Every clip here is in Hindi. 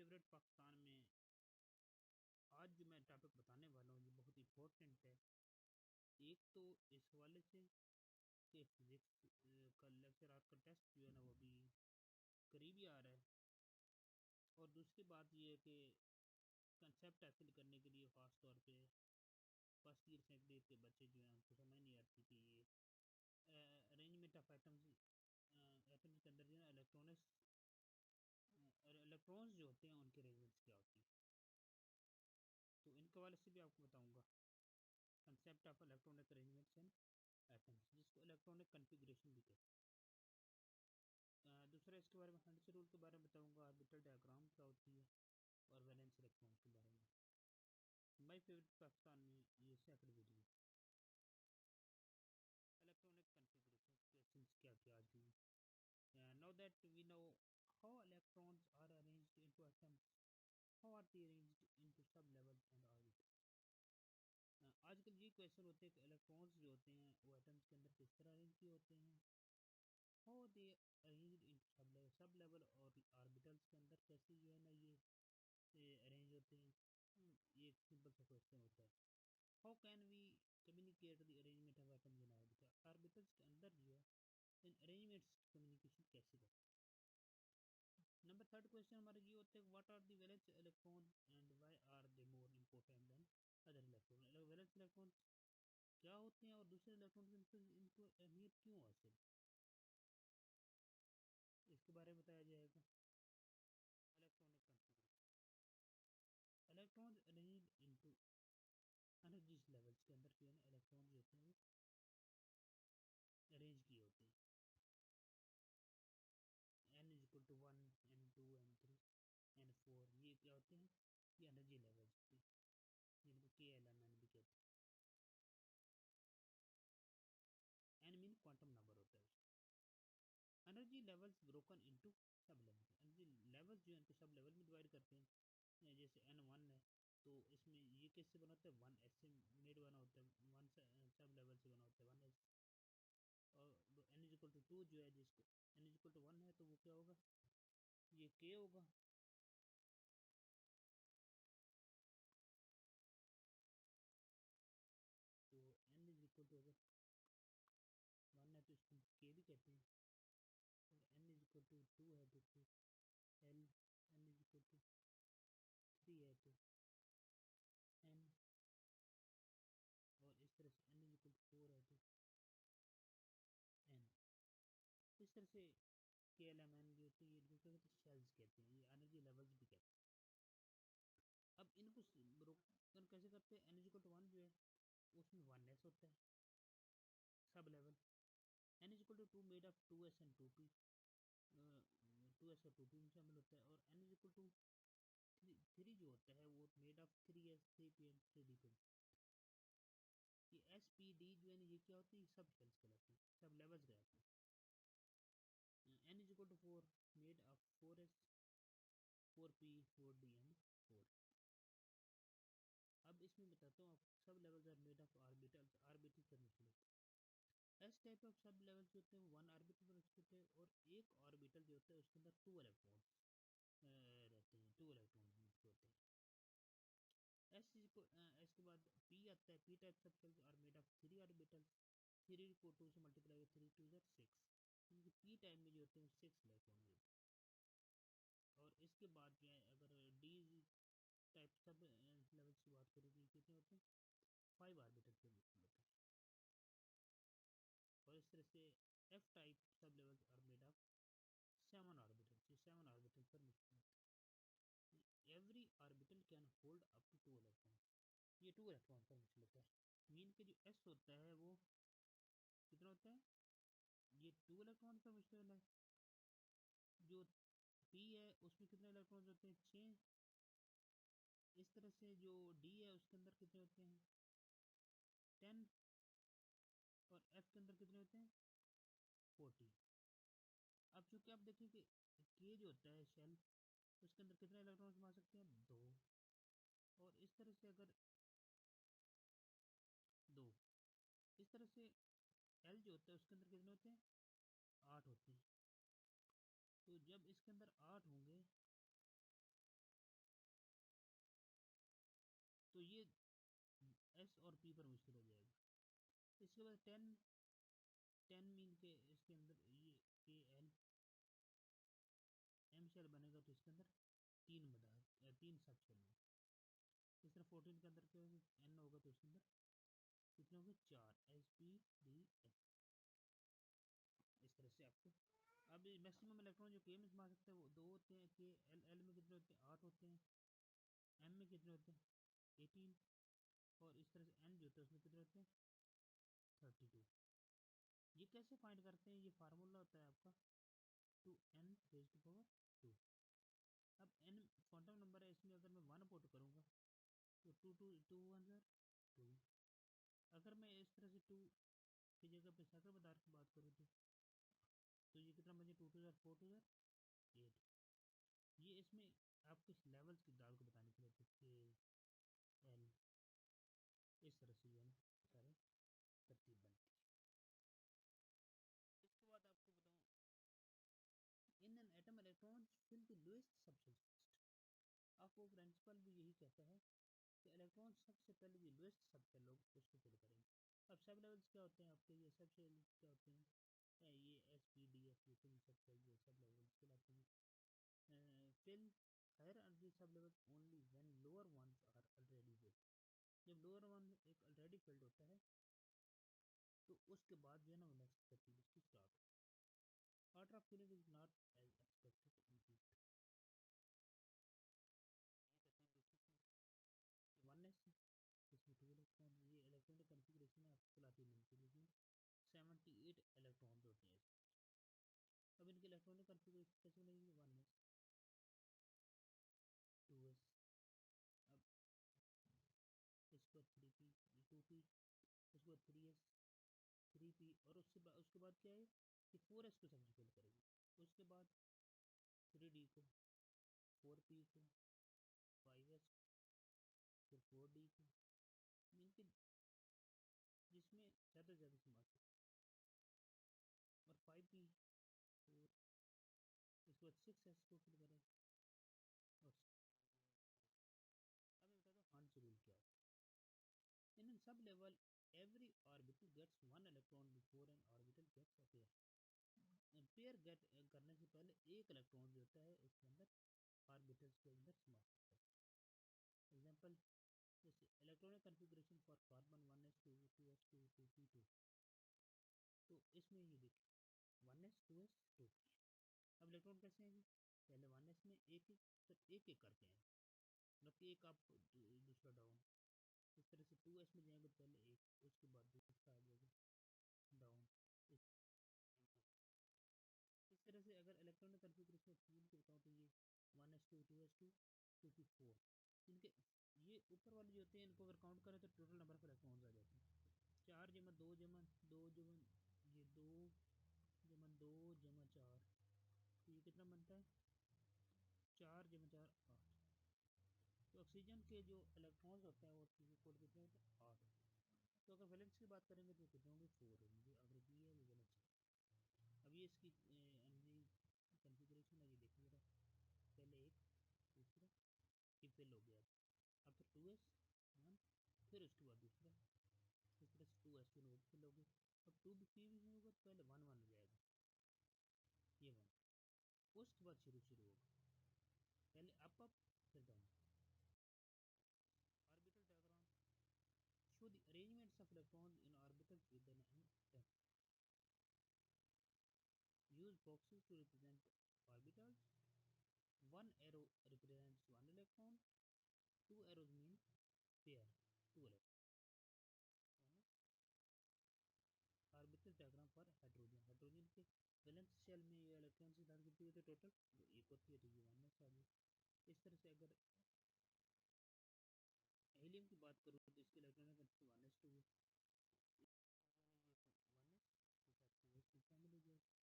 फेवरेट पाकिस्तान में आज जो मैं टॉपिक बताने वाला हूँ ये बहुत इम्पोर्टेंट है। एक तो इस हवाले से कि फिजिक्स का लेक्चर आज का टेस्ट जो है ना वो अभी करीब ही आ रहा है। और दूसरी बात ये है कि कंसेप्ट हासिल करने के लिए ख़ास तौर पे फर्स्ट ईयर सेकेंड ईयर के बच्चे जो हैं उनको समझ नहीं आती कि ये अरेंजमेंट ऑफ एटम्स एटम्स के अंदर जो है ना इलेक्ट्रॉन्स जो होते हैं उनके अरेंजमेंट्स क्या होती हैं। तो इनके हवाले से भी आपको बताऊँगा concept of electronic arrangements and atoms, जिसको इलेक्ट्रॉनिक कन्फिग्रेशन भी कहते हैं। दूसरा इसके बारे में हेंड्स रूल के बारे में बताऊंगा, ऑर्बिटल डायग्राम क्या होती है और वैलेंस इलेक्ट्रॉन के बारे में। माय फेवरेट पाकिस्तान में ये second video electronic configuration questions क्या क्या आती है। Now that we know how electrons are arranged into atoms, how are they arranged into sub levels and orbital. आजकल ये क्वेश्चन होते हैं कि इलेक्ट्रॉन्स जो होते हैं वो एटम्स के अंदर किस तरह अरेंज किए होते हैं, how they arranged into sub level और ऑर्बिटल्स के अंदर कैसे जो है ना ये अरेंज होते हैं। ये एक सिंपल सा क्वेश्चन होता है। How can we communicate the arrangement of atoms in orbital, orbitals के अंदर जो है इन अरेंजमेंट्स की कम्युनिकेशन कैसे करते हैं। नंबर थर्ड क्वेश्चन हमारा ये होता है what are the valence electron and why are they more important than other electron. Valence electron क्या होते हैं और दूसरे इलेक्ट्रॉन से इनको अहमियत क्यों हासिल, इसके बारे में बताया जाएगा। Electronic configuration, electrons arranged into energy levels के अंदर जो है ना इलेक्ट्रॉन जो होते हैं वो अरेंज किए होते हैं। n is equal to 1 n2 n3 n4, ये क्या होते हैं, ये एनर्जी लेवल्स होते हैं जिनको के एल एम एन भी कहते हैं। n मीन क्वांटम नंबर होता है उसका। Energy levels broken into sub level, energy levels जो है इनको सब लेवल में डिवाइड करते हैं। जैसे n1 है तो इसमें ये किससे बना होता है, 1s से मेड बना होता है, वन सब लेवल से बना होता है 1s। और n इज इक्वल टू 2 जो है, जिसको n इज इक्वल टू 1 है तो वो क्या होगा, ये k होगा। तो n इज इक्वल टू अगर 1 है तो इसको k भी कहते हैं, और n इज इक्वल टू 2 है तो फिर l, n is equal to 3 है तो n, और इस तरह से n इज इक्वल टू 4 है तो n। इस तरह से के एल एम एन जो होती है इनको क्या कहते हैं, शेल्स कहते हैं, ये एनर्जी लेवल्स भी कहते हैं। अब इनको ब्रोकन कैसे करते हैं, n इज इक्वल टू 1 जो है उसमें 1s होता है sub level, n is equal to 2 made of 2s and 2p, 2s और 2p में शामिल होता है। और n इज इक्वल टू 3 जो होता है वो made of 3s 3p and 3d। ये एस पी डी जो है ना ये क्या होती है, सब शेल्स कहलाती है, सब लेवल्स कहलाते हैं। n is equal to 4 made of 4s 4p 4d and 4। अब इसमें बताता हूँ आपको, sub levels are made of orbitals, orbital पर मुश्किल होता है। S type of sub levels जो होते हैं वो 1 ऑर्बिटल पर मुश्किल होते हैं, और एक ऑर्बिटल जो होता है उसके अंदर 2 इलेक्ट्रॉन्स रहते हैं, 2 इलेक्ट्रॉन्स होते हैं। एस के बाद पी आता है, P type sub shells are made of 3 orbitals, 3 को 2 से मल्टीप्लाई 3 2 6, क्योंकि पी टाइप में जो होते हैं 6 इलेक्ट्रॉन होते हैं। और इसके बाद जो है अगर डी टाइप सब लेवल्स की बात करें तो कितने होते हैं, 5 ऑर्बिटल पे मुश्किल होते हैं। और इस तरह से F type sub levels are made of 7 orbital, 7 orbital पर मुश्किल होता है। Every orbital can hold up to 2 electron, ये 2 इलेक्ट्रॉन पर मुश्किल होता है। मीन के जो एस होता है वो कितना होता है, ये 2 इलेक्ट्रॉन पर मुश्किल है। जो पी है उसमें कितने इलेक्ट्रॉन होते हैं, 6। इस तरह से जो डी है उसके अंदर कितने होते हैं, 10। और एफ के अंदर कितने होते हैं, 40। अब चूंकि आप देखिए कि के जो होता है शेल उसके अंदर कितने इलेक्ट्रॉन समा सकते हैं, 2। और इस तरह से अगर 2, इस तरह से एल जो होता है उसके अंदर कितने होते हैं, 8 होते हैं। तो जब इसके अंदर 8 होंगे इसके बाद 10 मीन के इसके अंदर ये के एल एम शेल बनेगा, तो इसके अंदर तीन सब शेल होंगे। इस तरह 14 के अंदर क्या एन होगा, तो इसके अंदर कितने होंगे, 4 एस पी डी एन। इस तरह से आपको अब मैक्सिमम इलेक्ट्रॉन जो के में घुमा सकते हैं वो 2 होते हैं, के एल में कितने होते हैं, 8 होते हैं, एम में कितने होते हैं, 18, और इस तरह से एन जो होता है उसमें कितने होते हैं, 32। ये कैसे फाइंड करते हैं, ये फार्मूला होता है आपका 2n⁻²। अब n क्वांटम नंबर है, इसमें अगर मैं 1 पुट करूँगा तो 2 अगर मैं इस तरह से 2 की जगह पे सेकंड पदार्थ की बात करूँ तो ये कितना बने, 2 2 4 4 2 8। ये इसमें आपके लेवल्स की दाल को बताने के लिए के एल इस तरह से ये सारे तरतीब बनती है। इसके बाद आपको बताऊँ, in an atom electrons fill the lowest subshell first. आपको प्रिंसिपल भी यही कहता है कि इलेक्ट्रॉन सबसे पहले जो लोएस्ट सबशेल लोग उसको फिल करेंगे। अब सब लेवल्स क्या होते हैं आपके, ये सबशेल क्या होते हैं, ये एस पी डी एफ ये फिल सबशेल ये सब लेवल्स कहलाते हैं। Fill higher energy sub level only when lower ones are already filled. जब लोअर वन एक ऑलरेडी फिल्ड होता है तो उसके बाद जो है ना वो नेक्स्ट तरतीब उसकी स्टार्ट हो। Order of filling is not as expected in heat. ये तरतीब देखिए, वननेस इसमें 2 इलेक्ट्रॉन, ये इलेक्ट्रॉनिक कॉन्फ़िगरेशन है आपको खिलाती नहीं थी, लेकिन 78 इलेक्ट्रॉन्स होते हैं। अब इनके इलेक्ट्रॉनिक कॉन्फ़िगरेशन कैसे बनेगी, 1s 2s, अब इसके बाद 3p 2p, उसके बाद 3s 3p, और उसके बाद क्या है कि 4s को सबसे फिल करेगी, उसके बाद 3d को, 4p को, 5s को, फिर 4d को, इनके जिसमें ज़्यादा से ज़्यादा समा सकते, और 5p 4, इसके बाद 6s को फिल करें, और अब मैं बताता हूँ हंस रूल क्या होता है। इन sub level every orbital gets one electron before an orbital gets a pair। Pair get करने से पहले एक इलेक्ट्रॉन जो होता है उसके अंदर ऑर्बिटल्स के अंदर समा सकता है। एग्जांपल जैसे electronic configuration for carbon 1s2 2s2 2p2, तो इसमें ये देखिए 1s 2s 2p। अब इलेक्ट्रॉन कैसे हैं, पहले 1s में एक एक फिर एक एक करके हैं, मतलब कि एक आप दूसरा डाउन, इस तरह से 2s में जाएंगे पहले एक, उसके बाद दूसरा आ जाएगा डाउन, इस तरह से। अगर इलेक्ट्रॉनिक कॉन्फ़िगरेशन फूल को बताऊँ तो ये 1s2 2s2 2p4, इनके ये ऊपर वाले जो होते हैं इनको अगर काउंट करें तो टोटल नंबर ऑफ इलेक्ट्रॉन्स आ जाते हैं 4 जमा 2 जमा 2 जमा ये 2 जमा 2 जमा 4, तो ये कितना बनता है 4 जमा 4 8। तो ऑक्सीजन के जो इलेक्ट्रॉन्स होते हैं वो कुल कितने होते हैं 8 होते हैं। तो अगर वैलेंस की बात करेंगे तो कितने होंगे 4 होंगे, अगर बी है वो वैलेंस है। अब ये इसकी एनर्जी कॉन्फ़िगरेशन है, ये देखिए जरा, पहले एक दूसरा ये फिल हो गया, अब फिर 2s 1, फिर उसके बाद दूसरा, इस तरह से 2s फिर फिल हो गई। अब 2p भी होगा तो पहले 1 1 हो जाएगा, ये 1, उसके बाद शुरू होगा, पहले अप फिर down. Orbital diagram show the arrangements of electrons in orbitals within an atom. Use boxes to represent orbitals. One arrow represents one electron. Two arrows mean pair, two electrons. Orbital diagram for hydrogen, hydrogen के वैलेंस शेल में ये इलेक्ट्रॉन की दान कितनी होती है टोटल, तो एक होती है, तो ये 1s आ गई। इस तरह से अगर हीलियम की बात करूँ तो इसके इलेक्ट्रॉन का 1s2 है, 1s के साथ 2s में शामिल हो जाएगा।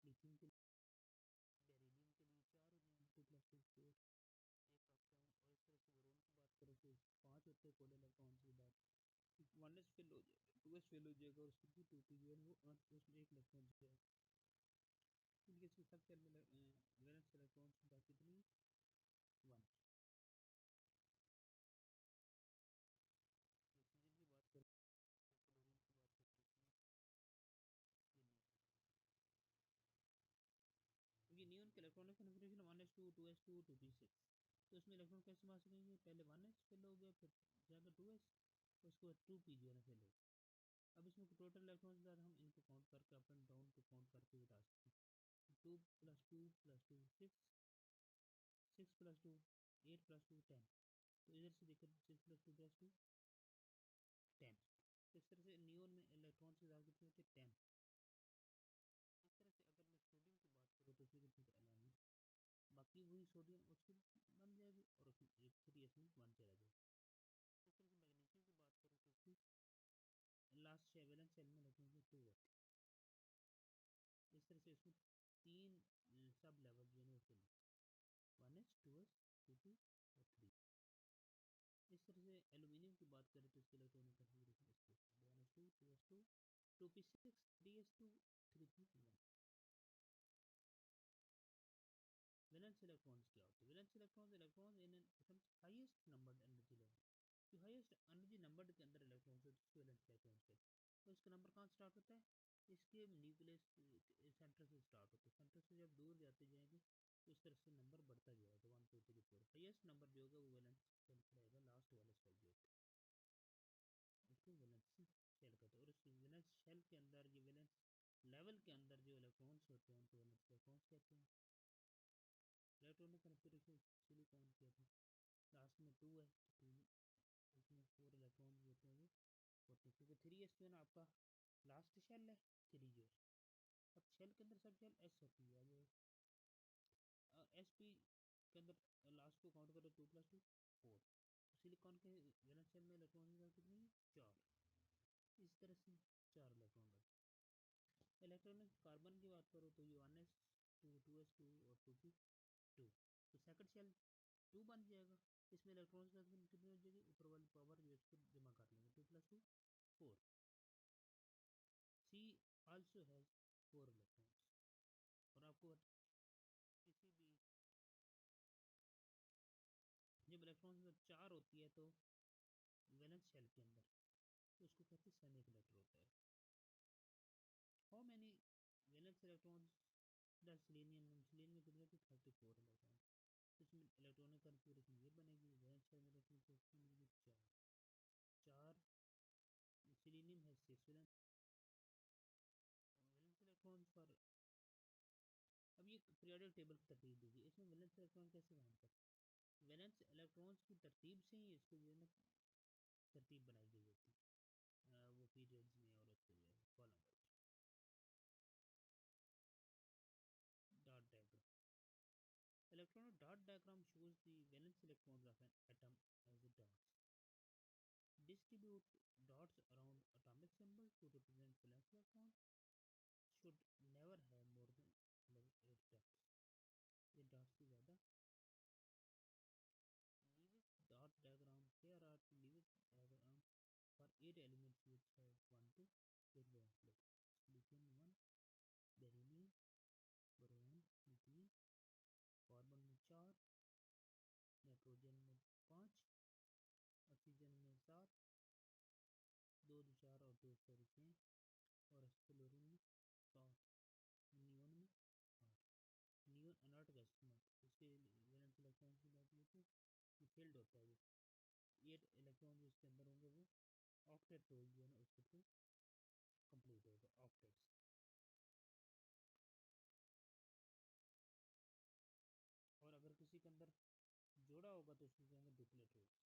लिथियम के बेरिलियम के लिए 4 हो जाएंगे, 2 + 2 4, एक रखते हैं, और इस तरह से बोरोन की बात करें तो 5 होते हैं कोड इलेक्ट्रॉन के बाद 1s फिल हो जाएगा, 2s फिल हो जाएगा, और उसकी 2p जो है वो उसमें एक इलेक्ट्रॉन जाएगा। इनके सब सेल में वैलेंस इलेक्ट्रॉन की बात कितनी 1। ऑक्सीजन की बात करें, क्लोरीन की बात कन्फिग्रेशन 1s2 2s2 2p6। तो इसमें इलेक्ट्रॉन कैसे मार सकेंगे, पहले 1s फिल हो गया, फिर जाकर 2s, उसके बाद 2p जो है ना फिल हो गया। अब इसमें टोटल इलेक्ट्रॉन के साथ हम इनको काउंट करके अप एंड डाउन को काउंट करके बता सकते हैं। 2 + 2 + 2 6, 6 + 2 8 + 2 10। तो इधर से देखिए 6 + 2 + 2 10। तो इस तरह से नियोन में इलेक्ट्रॉन के साथ कितने होते हैं 10। इस तरह से अगर मैं सोडियम की बात करूँ तो उसमें कितने अलाइन, बाकी वही सोडियम उसकी बन जाएगी और उसमें एक 3s में 1 चला जाएगा। इस तरह से मैग्नीशियम की बात करूँ तो उसकी लास्ट वैलेंस शेल में लगेंगे 2 होते हैं। इस तरह से इसमें 3 सब लेवल जो है फिल, 1s 2s 2p और 3। इस तरह से एल्यूमिनियम की बात करें तो इसके इलेक्ट्रॉनिक कन्फिग्रेशन इस तरह से 1s2 2s2 2p6 3s2 3p1। Valence electrons क्या होते हैं, valence electrons in an atom highest numbered energy level. जो हाईएस्ट एनर्जी नंबर के अंदर इलेक्ट्रॉन्स होते हैं उसको वैलेंस इलेक्ट्रॉन्स कहते हैं। तो इसका नंबर कहाँ स्टार्ट होता है, इसके न्यूक्लियस सेंटर से स्टार्ट होता है। सेंटर से जब दूर जाते जाएंगे तो इस तरह से नंबर बढ़ता जाएगा 1 2 3 4। हाईएस्ट नंबर जो होगा वो वैलेंस शेल रहेगा, लास्ट वाला शेल जो होता है उसको वैलेंस शेल कहते हैं। और इस वैलेंस शेल के अंदर ये वैलेंस लेवल के अंदर जो इलेक्ट्रॉन्स होते हैं उनको वैलेंस इलेक्ट्रॉन्स कहते हैं। इलेक्ट्रॉनिक कन्फिग्रेशन सिलिकॉन के हैं, लास्ट में 2 है तो 2 में उसमें 4 इलेक्ट्रॉन जो होते हैं वो होते हैं, क्योंकि 3s जो है ना आपका लास्ट शेल है 3 जो है। अब शेल के अंदर सब शेल s होती है, जो एस पी के अंदर लास्ट को काउंट करो 2 + 2 4। सिलिकॉन के वैलेंस शेल में इलेक्ट्रॉन की संख्या कितनी है 4। इस तरह से 4 इलेक्ट्रॉन बचे। इलेक्ट्रॉनिक कार्बन की बात करो तो ये 1s2 2s2 और 2p2। तो सेकंड शेल 2 बन जाएगा, इसमें इलेक्ट्रॉन की संख्या कितनी हो जाएगी, ऊपर वाली पावर जो इसको जमा कर लेंगे 2 + 2 4। C also has 4 electrons. और आपको किसी भी जब इलेक्ट्रॉन की 4 होती है तो वैलेंस शेल के अंदर तो उसको कहते हैं सेमी कंडक्टर होता है। How many valence electrons does selenium, selenium में कितने थे 34 इलेक्ट्रॉन। तो इसमें इलेक्ट्रॉनिक कन्फिग्रेशन ये बनेगी, वैलेंस शेल में रखेंगे 4 4 सेलेनियम है 6 वैलेंस इलेक्ट्रॉन्स पर। अब ये पीरियोडिक टेबल की तरतीब दीजिए, इसमें वैलेंस इलेक्ट्रॉन कैसे काम करते हैं, वैलेंस इलेक्ट्रॉन्स की तरतीब से ही इसको जो है ना तरतीब बनाई गई होती है वो पीरियड्स में और उसके जो है column wise. Dot diagram, electron dot diagram shows the valence electrons of an atom as dots. Distribute dots around atomic symbol to represent valence electrons. Should never have more than 8 dots. ये dots से ज़्यादा Lewis dot diagram. Here are the Lewis diagram for 8 elements which have 1 to 8 valence electrons. Lithium 1, beryllium, boron, methane, carbon में 4, नाइट्रोजन में 5, ऑक्सीजन में 7, 2 2 4 और 2 6 रुके हैं, और फ्लोरीन में 7, नियोन में 8। नियोन अनर्ट गैस में इसके वैलेंस इलेक्ट्रॉन की बात की तो ये फील्ड होता है, ये 8 इलेक्ट्रॉन जो इसके अंदर होंगे वो ऑक्टेट रोल जो है ना उसके थ्रू कंप्लीट होगा ऑक्टेट्स। और अगर किसी के अंदर जोड़ा होगा तो उसको कहेंगे डुप्लेट रोल्स।